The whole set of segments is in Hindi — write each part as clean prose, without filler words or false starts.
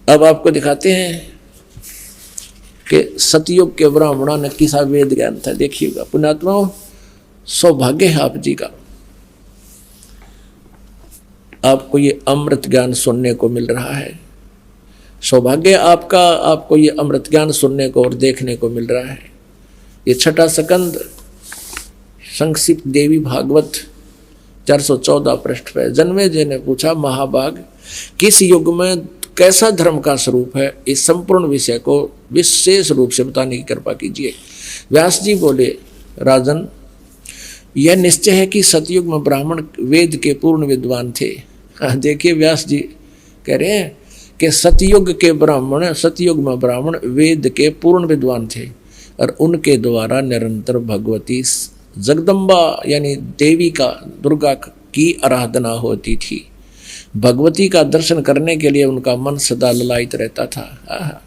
अब आपको दिखाते हैं कि सतयुग के ब्राह्मणों ने किसा वेद ज्ञान था। देखिएगा पुण्यात्माओं, सौभाग्य है आप जी का, आपको ये अमृत ज्ञान सुनने को मिल रहा है। सौभाग्य आपका, आपको ये अमृत ज्ञान सुनने को और देखने को मिल रहा है। ये छठा स्कंद संक्षिप्त देवी भागवत 414 पृष्ठ पे जन्मेजय ने पूछा, महाभाग किस युग में कैसा धर्म का स्वरूप है, इस संपूर्ण विषय को विशेष रूप से बताने की कृपा कीजिए। व्यास जी बोले, राजन यह निश्चय है कि सतयुग में ब्राह्मण वेद के पूर्ण विद्वान थे। देखिए व्यास जी कह रहे हैं कि सतयुग में ब्राह्मण वेद के पूर्ण विद्वान थे और उनके द्वारा निरंतर भगवती जगदम्बा यानी देवी का, दुर्गा की आराधना होती थी। भगवती का दर्शन करने के लिए उनका मन सदा ललायित रहता था।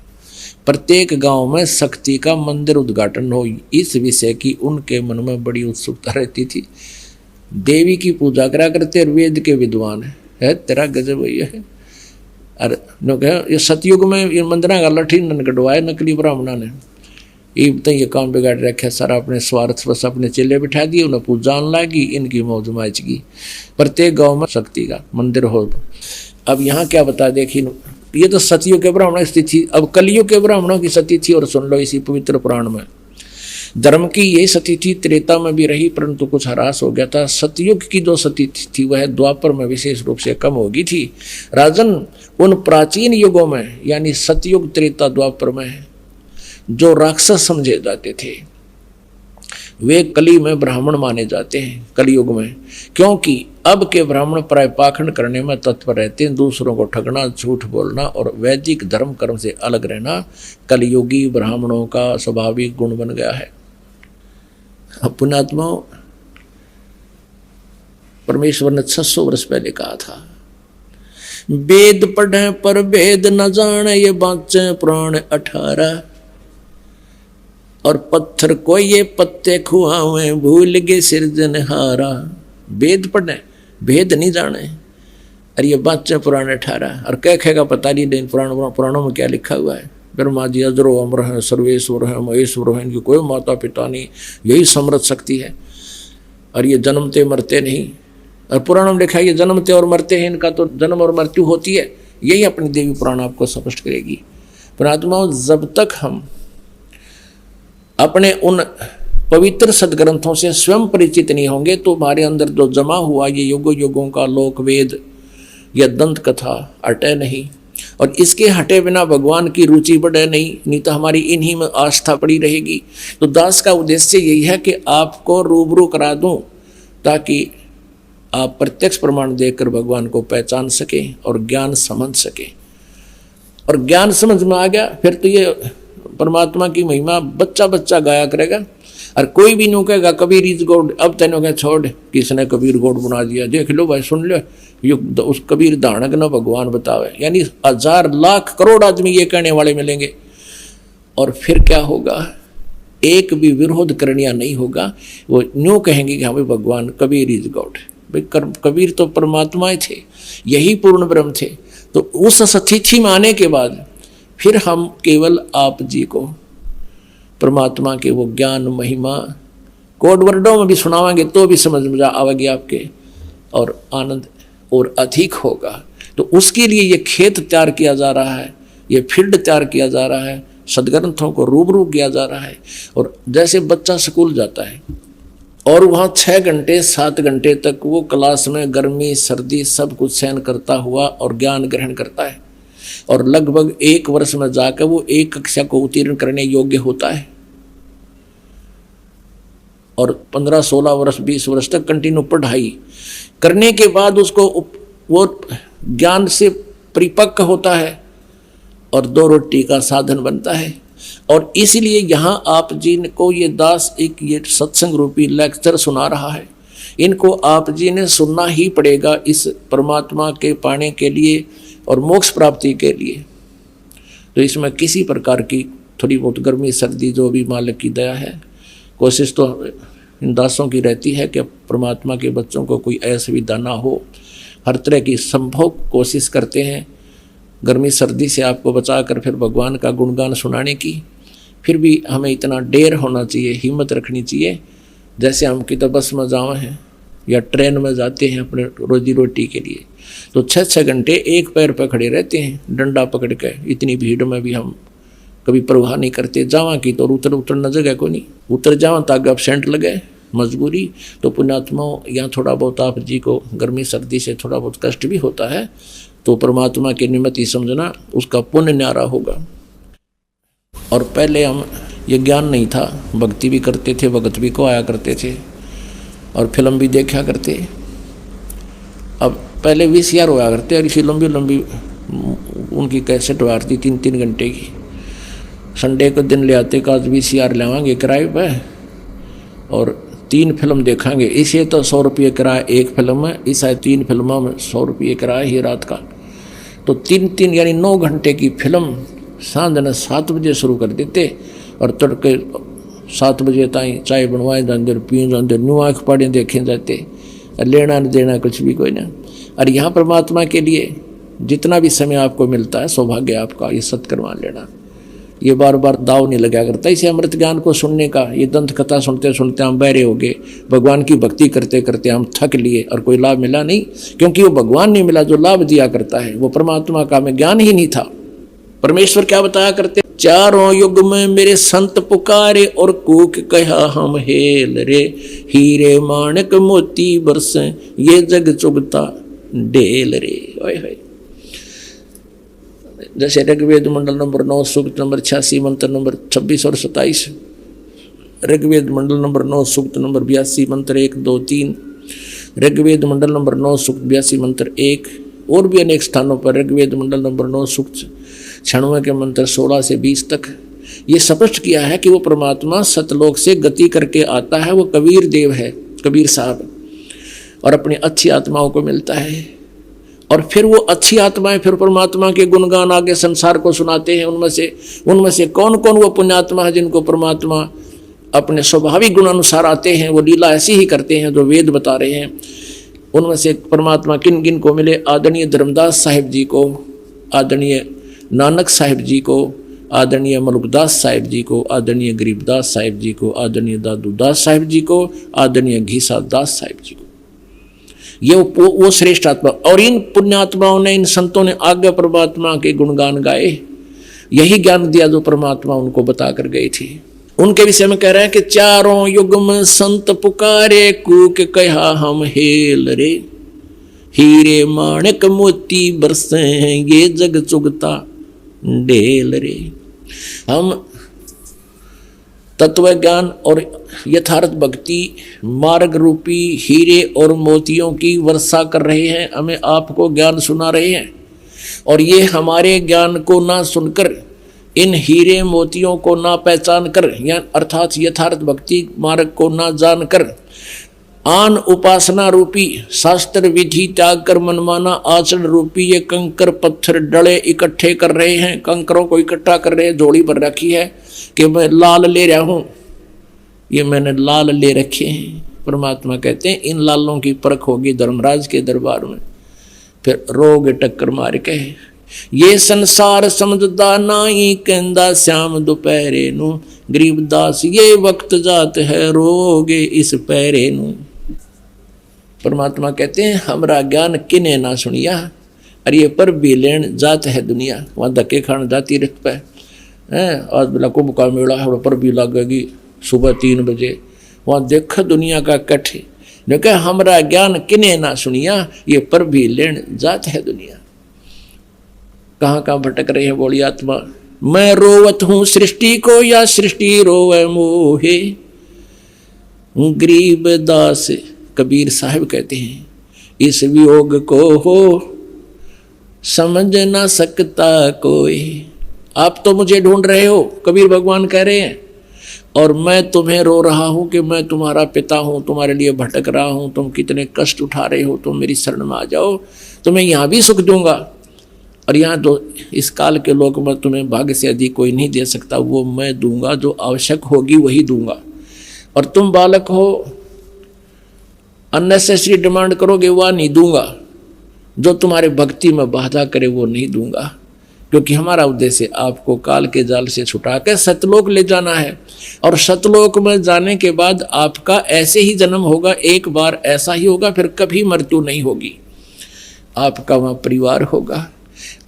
प्रत्येक गांव में शक्ति का मंदिर उद्घाटन हो, इस विषय की उनके मन में बड़ी उत्सुकता रहती थी। देवी की पूजा करा करते और वेद के विद्वान है तेरा गजब है। अरे ये सतयुग में ये मंदिर का लठी कटवाए नकली ब्राह्मणों ने, ये काम बिगाड़ रखे सारा, अपने स्वार्थ बस अपने चेले बिठा दिए, उन्हें पूजा लागी, इनकी मौज माचगी। प्रत्येक गांव में शक्ति का मंदिर हो। अब यहाँ क्या बता, देखिए ये तो सतयुग के ब्राह्मणों की स्थिति। अब कलयुग के ब्राह्मणों की स्थिति थी और सुन लो इसी पवित्र पुराण में। धर्म की यही स्थिति थी, त्रेता में भी रही परंतु कुछ ह्रास हो गया था। सतयुग की जो स्थिति थी वह द्वापर में विशेष रूप से कम हो गई थी। राजन उन प्राचीन युगों में यानी सतयुग, त्रेता, द्वापर में जो राक्षस समझे जाते थे वे कली में ब्राह्मण माने जाते हैं कलयुग में, क्योंकि अब के ब्राह्मण प्राय पाखंड करने में तत्पर रहते हैं, दूसरों को ठगना, झूठ बोलना और वैदिक धर्म कर्म से अलग रहना कलयुगी ब्राह्मणों का स्वाभाविक गुण बन गया है। पुण्यात्माओं, परमेश्वर ने 600 वर्ष पहले कहा था, वेद पढ़े पर वेद न जाने, ये बाँचे पुराण 18 और पत्थर को ये पत्ते खुआवे, भूल गए सिरजनहारा। वेद पढ़े भेद नहीं जाने, अरे ये बाँचे पुराण 18 और कह खेगा पता नहीं पुराणों में क्या लिखा हुआ है। ब्रह्मा जी अजरो अमर है, सर्वेश्वर है, महेश्वर है, इनकी कोई माता पिता नहीं, यही समृद्ध शक्ति है और ये जन्मते मरते नहीं। और पुराणों में लिखा है ये जन्मते और मरते हैं, इनका तो जन्म और मृत्यु होती है। यही अपनी देवी पुराण आपको स्पष्ट करेगी। पुणात्माओं, जब तक हम अपने उन पवित्र सदग्रंथों से स्वयं परिचित नहीं होंगे तो हमारे अंदर जो जमा हुआ ये युगों युगों का लोक वेद या दंत कथा हटे नहीं, और इसके हटे बिना भगवान की रुचि बढ़े नहीं तो हमारी इन्हीं में आस्था पड़ी रहेगी। तो दास का उद्देश्य यही है कि आपको रूबरू करा दूं ताकि आप प्रत्यक्ष प्रमाण देखकर भगवान को पहचान सकें और ज्ञान समझ सकें। और ज्ञान समझ में आ गया फिर तो ये परमात्मा की महिमा बच्चा बच्चा गाया करेगा। और कोई भी नहीं कहेगा कबीर इज गॉड, अब तेनों क्या छोड़ किसने कबीर गॉड बना दिया, देख लो भाई, सुन लो युग उस कबीर दानक न भगवान बतावे। यानी 1000 लाख करोड़ आदमी ये कहने वाले मिलेंगे और फिर क्या होगा, एक भी विरोध करनिया नहीं होगा। वो न्यू कहेंगे कि हाँ भाई भगवान कबीर इज गॉड। भाई कबीर तो परमात्मा थे, यही पूर्ण ब्रह्म थे। तो उस स्थिति में आने के बाद फिर हम केवल आप जी को परमात्मा के वो ज्ञान महिमा कोड वर्डों में भी सुनावांगे तो भी समझ में आवेगी आपके, और आनंद और अधिक होगा। तो उसके लिए ये खेत तैयार किया जा रहा है, ये फील्ड तैयार किया जा रहा है, सदग्रंथों को रूबरू किया जा रहा है। और जैसे बच्चा स्कूल जाता है और वहाँ 6 घंटे 7 घंटे तक वो क्लास में गर्मी सर्दी सब कुछ सहन करता हुआ और ज्ञान ग्रहण करता है, और लगभग 1 वर्ष में जाकर वो 1 कक्षा को उत्तीर्ण करने योग्य होता है, और 15-16 वर्ष 20 वर्ष तक कंटिन्यू पढ़ाई करने के बाद उसको वो ज्ञान से परिपक्व होता है और 2 रोटी का साधन बनता है। और इसलिए यहाँ आप जी को ये दास एक ये सत्संग रूपी लेक्चर सुना रहा है, इनको आप जी ने सुनना ही पड़ेगा इस परमात्मा के पाने के लिए और मोक्ष प्राप्ति के लिए। तो इसमें किसी प्रकार की थोड़ी बहुत गर्मी सर्दी जो भी मालिक की दया है, कोशिश तो इन दासों की रहती है कि परमात्मा के बच्चों को कोई असुविधा ना हो, हर तरह की संभव कोशिश करते हैं गर्मी सर्दी से आपको बचाकर फिर भगवान का गुणगान सुनाने की। फिर भी हमें इतना डेर होना चाहिए, हिम्मत रखनी चाहिए, जैसे हम कि तो बस में जावे हैं या ट्रेन में जाते हैं अपने रोजी रोटी के लिए, तो 6-6 घंटे एक पैर पर खड़े रहते हैं डंडा पकड़ के। इतनी भीड़ में भी हम कभी परवाह नहीं करते। जावा की तो उतरना जगह को नहीं, उतर जावा ताकि आप सेंट लगे मजबूरी। तो पुण्यात्माओं, यहाँ थोड़ा बहुत आप जी को गर्मी सर्दी से थोड़ा बहुत कष्ट भी होता है, तो परमात्मा की निमित्त ही समझना, उसका पुण्य न्यारा होगा। और पहले हम ये ज्ञान नहीं था, भक्ति भी करते थे, भगत भी को आया करते थे और फिल्म भी देखा करते। अब पहले VCR हुआ करते और इसी लंबी लंबी उनकी कैसेट हुआ करती 3-3 घंटे की। संडे को दिन ले आते कि आज VCR लेवाएंगे किराए पे और 3 फिल्म देखेंगे। इसे तो 100 रुपये किराया एक फिल्म में, इस 3 फिल्मों में 100 रुपये किराया ही रात का। तो 3 यानी 9 घंटे की फिल्म सांझ 7 बजे शुरू कर देते और तड़के 7 बजे ताई चाय बनवाए जाते, पिए जाते, न्यू आँख पाड़े देखे जाते, लेना न देना कुछ भी कोई ना। और यहाँ परमात्मा के लिए जितना भी समय आपको मिलता है, सौभाग्य आपका, ये सत्कर्मा लेना, ये बार बार दाव नहीं लगा करता। इसे अमृत ज्ञान को सुनने का, ये दंत कथा सुनते सुनते हम बहरे हो गए, भगवान की भक्ति करते करते हम थक लिए और कोई लाभ मिला नहीं, क्योंकि वो भगवान नहीं मिला जो लाभ दिया करता है, वो परमात्मा का हमें ज्ञान ही नहीं था। परमेश्वर क्या बताया करते, चारों युग में मेरे संत पुकारे और कूक कहा हम हेल रे, हीरे माणक मोती बरसे ये जग चुगता ढेल रे। ओए जैसे ऋग्वेद मंडल नंबर 9 सूक्त नंबर 86 मंत्र नंबर 26 और 27, ऋग्वेद मंडल नंबर 9 सूक्त नंबर 82 मंत्र 1, 2, 3, ऋग्वेद मंडल नंबर 9 सूक्त 82 मंत्र 1, और भी अनेक स्थानों पर ऋग्वेद मंडल नंबर 9 सूक्त 96 के मंत्र 16 से 20 तक ये स्पष्ट किया है कि वो परमात्मा सतलोक से गति करके आता है। वो कबीर देव है, कबीर साहब, और अपनी अच्छी आत्माओं को मिलता है। और फिर वो अच्छी आत्माएं फिर परमात्मा के गुणगान आगे संसार को सुनाते हैं। उनमें से कौन कौन वो पुण्यात्मा है जिनको परमात्मा अपने स्वाभाविक गुण अनुसार आते हैं, वो लीला ऐसी ही करते हैं जो वेद बता रहे हैं। उनमें से परमात्मा किन किन को मिले, आदरणीय धर्मदास साहिब जी को, आदरणीय नानक साहिब जी को, आदरणीय मलुकदास साहिब जी को, आदरणीय गरीबदास साहिब जी को, आदरणीय दादूदास साहिब जी को, आदरणीय घीसा दास साहिब जी को। ये वो श्रेष्ठ आत्मा, और इन पुण्यात्माओं ने, इन संतों ने आगे परमात्मा के गुणगान गाए, यही ज्ञान दिया जो परमात्मा उनको बता कर गए थे। उनके विषय में कह रहे हैं कि चारों युग में संत पुकारे कूक कहा हम हेल रे, हीरे माणक मोती बरसे ये जग चुगता ढेल रे। हम तत्व ज्ञान और यथार्थ भक्ति मार्ग रूपी हीरे और मोतियों की वर्षा कर रहे हैं, हमें आपको ज्ञान सुना रहे हैं। और ये हमारे ज्ञान को ना सुनकर, इन हीरे मोतियों को ना पहचान कर, या अर्थात यथार्थ भक्ति मार्ग को ना जानकर, आन उपासना रूपी शास्त्र विधि त्याग कर मनमाना आचरण रूपी ये कंकर पत्थर डले इकट्ठे कर रहे हैं, कंकरों को इकट्ठा कर रहे हैं, जोड़ी पर रखी है कि मैं लाल ले रहा हूं, ये मैंने लाल ले रखे हैं। परमात्मा कहते हैं इन लालों की परख होगी धर्मराज के दरबार में, फिर रोग टक्कर मार के ये संसार समझदा नाई कहंदा श्याम दोपहरे नू, गरीबदास ये वक्त जात है रोगे इस पैरे नू। परमात्मा कहते हैं हमरा ज्ञान किने ना सुनिया, अरे ये पर भी लेन जात है दुनिया, वहाँ धक्के खान जाती रख पे हैं। आज बेला कुंभ का मेला है, पर भी लगेगी सुबह 3 बजे, वहाँ देख दुनिया का कठ, जो कह हमरा ज्ञान किने ना सुनिया, ये पर भी लेन जात है दुनिया। कहाँ कहाँ भटक रहे हैं बोली आत्मा। मैं रोवत हूँ सृष्टि को या सृष्टि रोवे मोहे, गरीब दास कबीर साहब कहते हैं इस वियोग को हो समझ ना सकता कोई। आप तो मुझे ढूंढ रहे हो, कबीर भगवान कह रहे हैं, और मैं तुम्हें रो रहा हूं कि मैं तुम्हारा पिता हूं, तुम्हारे लिए भटक रहा हूं, तुम कितने कष्ट उठा रहे हो, तुम मेरी शरण में आ जाओ, तुम्हें यहाँ भी सुख दूंगा। और यहाँ तो इस काल के लोग में तुम्हें भाग्य से अधिक कोई नहीं दे सकता, वो मैं दूंगा, जो आवश्यक होगी वही दूंगा। और तुम बालक हो, अननेसेसरी डिमांड करोगे वह नहीं दूंगा, जो तुम्हारे भक्ति में बाधा करे वो नहीं दूंगा। क्योंकि हमारा उद्देश्य आपको काल के जाल से छुटाकर सतलोक ले जाना है। और सतलोक में जाने के बाद आपका ऐसे ही जन्म होगा, एक बार ऐसा ही होगा, फिर कभी मृत्यु नहीं होगी। आपका वहाँ परिवार होगा,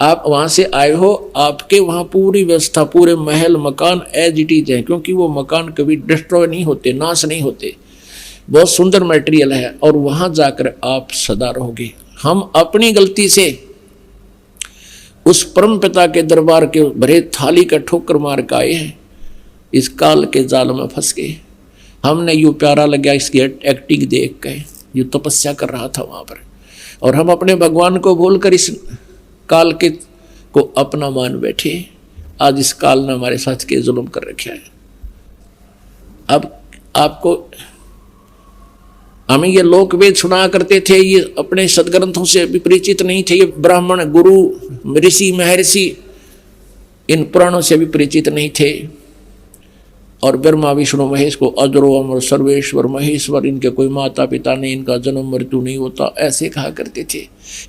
आप वहाँ से आए हो, आपके वहाँ पूरी व्यवस्था, पूरे महल मकान एज इट इज है, क्योंकि वो मकान कभी डिस्ट्रॉय नहीं होते, नाश नहीं होते, बहुत सुंदर मटेरियल है। और वहाँ जाकर आप सदा रहोगे। हम अपनी गलती से उस परम पिता के दरबार के भरे थाली का ठोकर मार के आए हैं, इस काल के जाल में फंस गए। हमने यूँ प्यारा लगा इसकी एक्टिंग देख के, यूँ तपस्या कर रहा था वहाँ पर, और हम अपने भगवान को भूलकर इस काल के को अपना मान बैठे। आज इस काल ने हमारे साथ के जुल्म कर रखा है। अब आपको हमें ये लोक वेद सुना करते थे, ये अपने सदग्रंथों से भी परिचित नहीं थे। ये ब्राह्मण गुरु ऋषि महर्षि इन पुराणों से भी परिचित नहीं थे। और ब्रह्मा विष्णु महेश को अजरो अमर सर्वेश्वर महेश्वर, इनके कोई माता पिता नहीं, इनका जन्म मृत्यु नहीं होता, ऐसे कहा करते थे।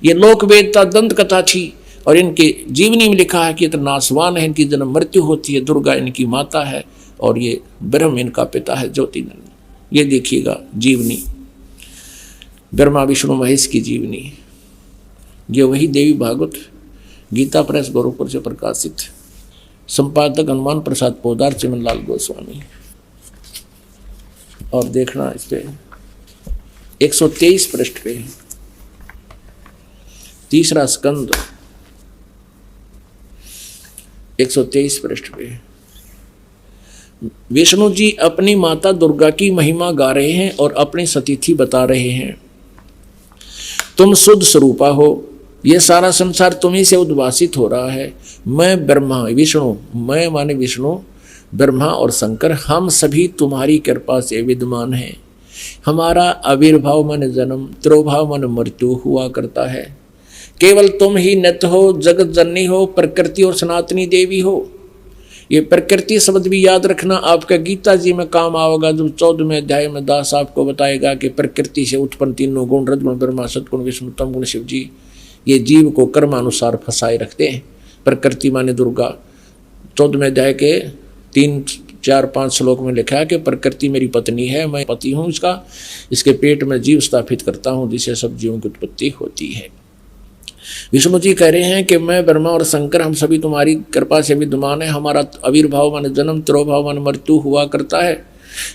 ये लोक वेदता दंत कथा थी, और इनके जीवनी में लिखा है कि इतना नासवान है, इनकी जन्म मृत्यु होती है, दुर्गा इनकी माता है और ये ब्रह्म इनका पिता है ज्योतिनंद। ये देखिएगा जीवनी, ब्रह्मा विष्णु महेश की जीवनी। ये वही देवी भागवत गीता प्रेस गोरखपुर से प्रकाशित, संपादक हनुमान प्रसाद पोदार, चिमनलाल गोस्वामी। और देखना इस पे 123 पृष्ठ पे, तीसरा स्कंद 123 पृष्ठ पे विष्णु जी अपनी माता दुर्गा की महिमा गा रहे हैं और अपनी सतीथि बता रहे हैं। तुम शुद्ध स्वरूपा हो, ये सारा संसार तुम्ही से उद्भासित हो रहा है। मैं ब्रह्मा विष्णु, मैं माने विष्णु, ब्रह्मा और शंकर, हम सभी तुम्हारी कृपा से विद्यमान हैं। हमारा आविर्भाव मन जन्म, तिरोभाव मन मृत्यु हुआ करता है। केवल तुम ही नित्य हो, जगत जननी हो, प्रकृति और सनातनी देवी हो। ये प्रकृति शब्द भी याद रखना, आपका गीता जी में काम आएगा। जब 14वें अध्याय में दास आपको बताएगा कि प्रकृति से उत्पन्न तीनों गुण, रजगुण ब्रह्मा, सतगुण विष्णु, तम गुण शिव जी, ये जीव को कर्मानुसार फंसाए रखते हैं। प्रकृति माने दुर्गा, 14वें अध्याय के 3, 4, 5 श्लोक में लिखा है कि प्रकृति मेरी पत्नी है, मैं पति हूँ इसका, इसके पेट में जीव स्थापित करता हूँ जिससे सब जीवों की उत्पत्ति होती है। विष्णु जी कह रहे हैं कि मैं ब्रह्मा और शंकर, हम सभी तुम्हारी कृपा से विद्यमान है। हमारा आविर्भाव मन जन्म, तिरोभाव मन मृत्यु हुआ करता है।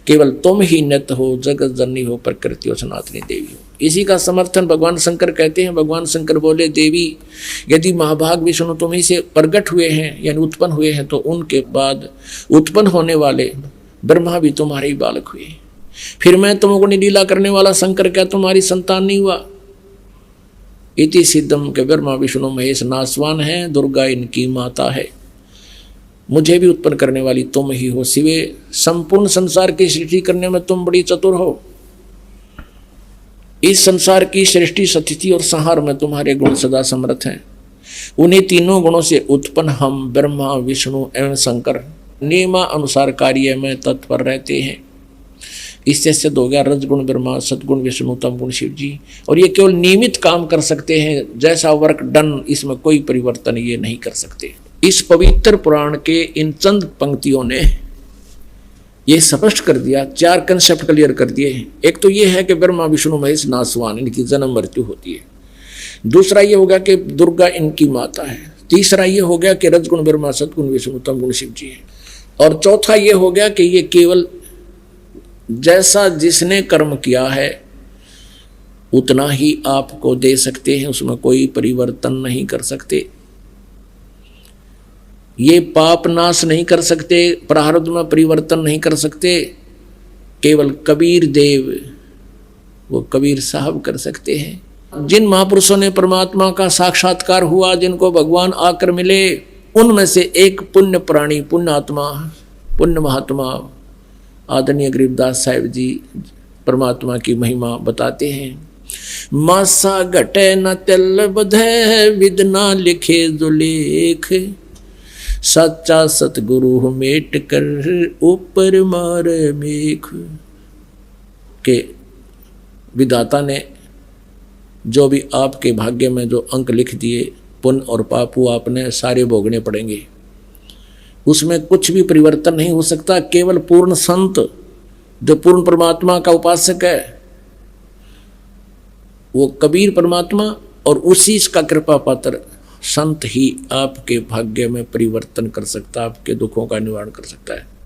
केवल तुम ही नित्य हो, जगत जननी हो, प्रकृति और सनातनी देवी हो। इसी का समर्थन भगवान शंकर कहते हैं। भगवान शंकर बोले, देवी यदि महाभाग विष्णु तुम्ही से प्रकट हुए हैं यानी उत्पन्न हुए हैं, तो उनके बाद उत्पन्न होने वाले ब्रह्मा भी तुम्हारे ही बालक हुए। फिर मैं तुमको लीला करने वाला शंकर क्या तुम्हारी संतान नहीं हुआ? इति सिद्धम के ब्रह्मा विष्णु महेश नासवान है, दुर्गा इनकी माता है। मुझे भी उत्पन्न करने वाली तुम ही हो शिवे। संपूर्ण संसार की सृष्टि करने में तुम बड़ी चतुर हो। इस संसार की सृष्टि, स्थिति और संहार में तुम्हारे गुण सदा समर्थ हैं। उन्हीं तीनों गुणों से उत्पन्न हम ब्रह्मा विष्णु एवं शंकर नियमा अनुसार कार्य में तत्पर रहते हैं। इससे सिद्ध हो गया रजगुण ब्रह्मा, सतगुण विष्णु, तम गुण शिव जी। और ये केवल नियमित काम कर सकते हैं, जैसा वर्क डन, इसमें कोई परिवर्तन ये नहीं कर सकते। इस पवित्र पुराण के इन चंद पंक्तियों ने ये स्पष्ट कर दिया, 4 कंसेप्ट क्लियर कर दिए। एक तो ये है कि ब्रह्मा विष्णु महेश नासवान, इनकी जन्म मृत्यु होती है। दूसरा ये हो गया कि दुर्गा इनकी माता है। तीसरा ये हो गया कि रजगुण ब्रह्मा, सतगुण विष्णु, तम गुण शिव जी है। और चौथा ये हो गया कि ये केवल जैसा जिसने कर्म किया है उतना ही आपको दे सकते हैं, उसमें कोई परिवर्तन नहीं कर सकते। ये पाप नाश नहीं कर सकते, प्रारब्ध में परिवर्तन नहीं कर सकते। केवल कबीर देव, वो कबीर साहब कर सकते हैं। जिन महापुरुषों ने परमात्मा का साक्षात्कार हुआ, जिनको भगवान आकर मिले, उनमें से एक पुण्य प्राणी, पुण्य आत्मा, पुण्य महात्मा आदरणीय गरीबदास साहिब जी परमात्मा की महिमा बताते हैं। मासा घटे न तिल बधे, विदना लिखे जो लेख, सच्चा सतगुरु मेट कर ऊपर मार मेख। के विधाता ने जो भी आपके भाग्य में जो अंक लिख दिए, पुण्य और पाप वो आपने सारे भोगने पड़ेंगे। उसमें कुछ भी परिवर्तन नहीं हो सकता। केवल पूर्ण संत जो पूर्ण परमात्मा का उपासक है, वो कबीर परमात्मा और उसी का कृपा पात्र संत ही आपके भाग्य में परिवर्तन कर सकता, आपके दुखों का निवारण कर सकता है।